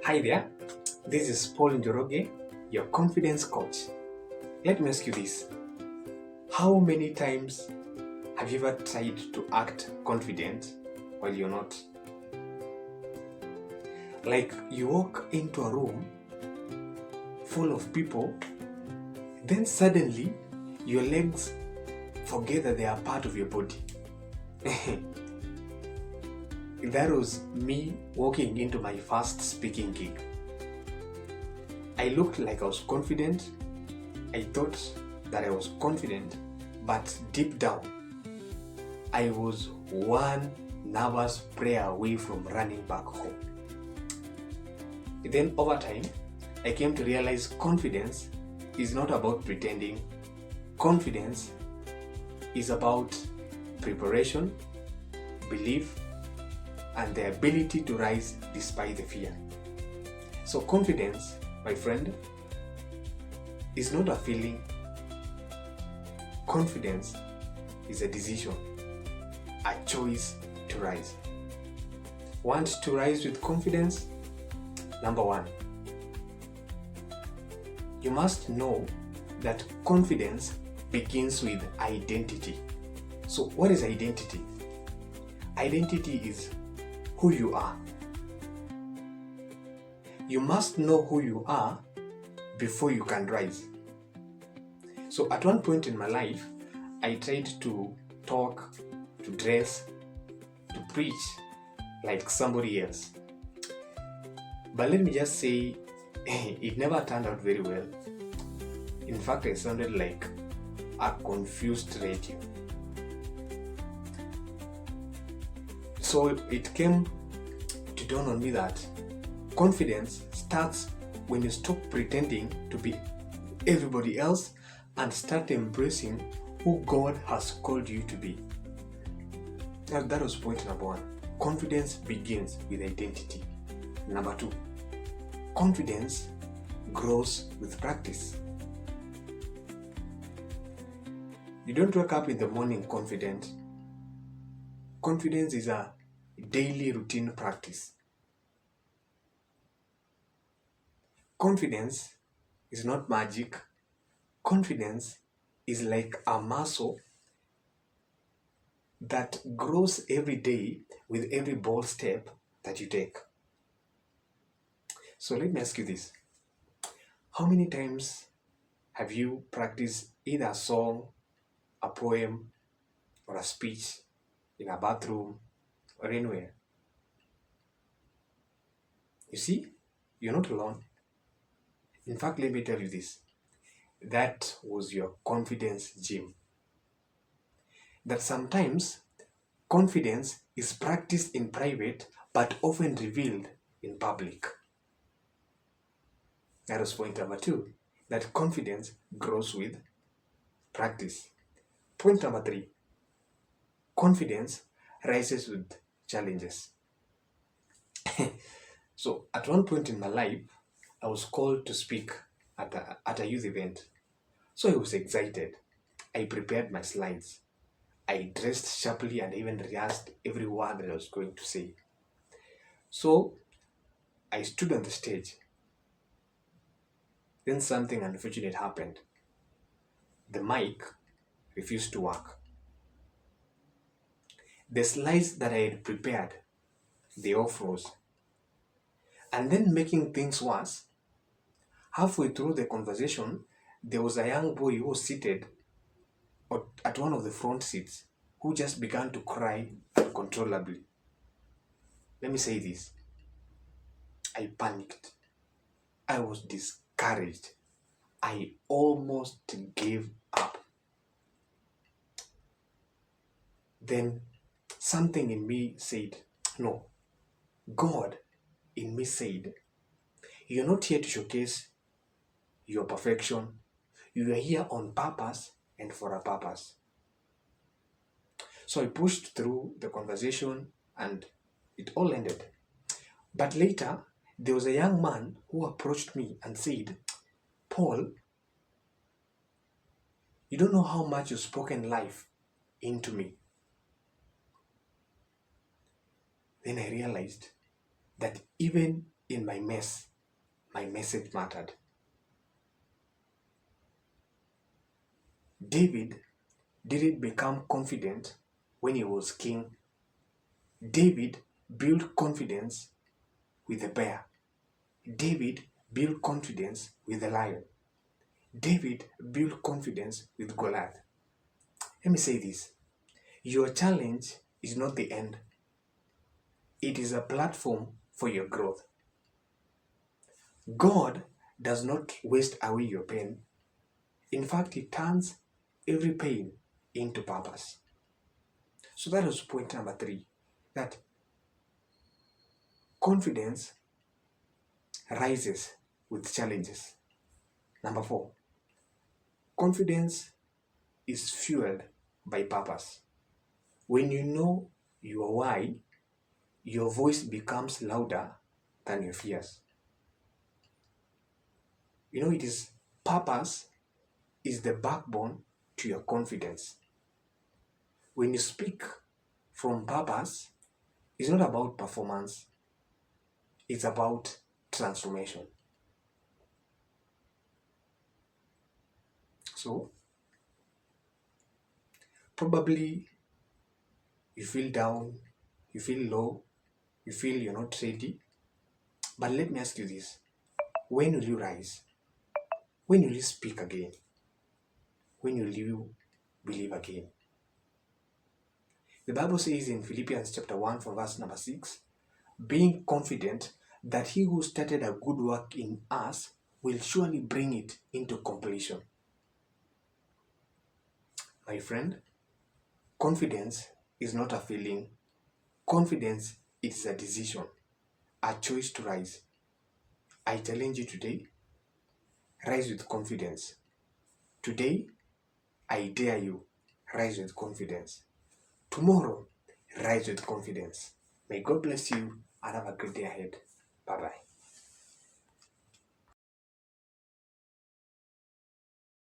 Hi there, this is Paul Njoroge, your confidence coach. Let me ask you this. How many times have you ever tried to act confident while you're not? Like you walk into a room full of people, then suddenly your legs forget that they are part of your body. That was me walking into my first speaking gig. I looked like I was confident. I thought that I was confident, but deep down, I was one nervous prayer away from running back home. Then over time, I came to realize confidence is not about pretending. Confidence is about preparation, belief, and the ability to rise despite the fear. So confidence, my friend, is not a feeling. Confidence is a decision, a choice to rise. Want to rise with confidence? Number one, you must know that confidence begins with identity. So what is identity? Identity is who you are. You must know who you are before you can rise. So at one point in my life, I tried to talk, to dress, to preach like somebody else. But let me just say, it never turned out very well. In fact, I sounded like a confused radio. So it came to dawn on me that confidence starts when you stop pretending to be everybody else and start embracing who God has called you to be. Now that was point number one. Confidence begins with identity. Number two, confidence grows with practice. You don't wake up in the morning confident. Confidence is a daily routine practice. Confidence is not magic. Confidence is like a muscle that grows every day with every bold step that you take. So let me ask you this. How many times have you practiced either a song, a poem, or a speech in a bathroom or anywhere? You see, you're not alone. In fact, let me tell you this. That was your confidence gym. That sometimes confidence is practiced in private but often revealed in public. That was point number two. That confidence grows with practice. Point number three. Confidence rises with challenges. So at one point in my life, I was called to speak at a youth event. So I was excited. I prepared my slides. I dressed sharply and even rehearsed every word that I was going to say. So I stood on the stage. Then something unfortunate happened. The mic refused to work. The slides that I had prepared, they all froze. And then making things worse, halfway through the conversation, there was a young boy who was seated at one of the front seats who just began to cry uncontrollably. Let me say this. I panicked. I was discouraged. I almost gave up. Then something in me said, no. God in me said, you're not here to showcase your perfection. You are here on purpose and for a purpose. So I pushed through the conversation and it all ended. But later, there was a young man who approached me and said, Paul, you don't know how much you've spoken life into me. Then I realized that even in my mess, my message mattered. David didn't become confident when he was king. David built confidence with the bear. David built confidence with the lion. David built confidence with Goliath. Let me say this. Your challenge is not the end. It is a platform for your growth. God does not waste away your pain. In fact, He turns every pain into purpose. So that was point number 3. That confidence rises with challenges. Number 4. Confidence is fueled by purpose. When you know your why, your voice becomes louder than your fears. You know, it is purpose is the backbone to your confidence. When you speak from purpose, it's not about performance, it's about transformation. So, probably you feel down, you feel low, you feel you're not ready. But let me ask you this. When will you rise? When will you speak again? When will you believe again? The Bible says in Philippians chapter 1 from verse number 6, being confident that he who started a good work in us will surely bring it into completion. My friend, confidence is not a feeling. Confidence is a decision, a choice to rise. I challenge you today, rise with confidence. Today, I dare you, rise with confidence. Tomorrow, rise with confidence. May God bless you and have a great day ahead.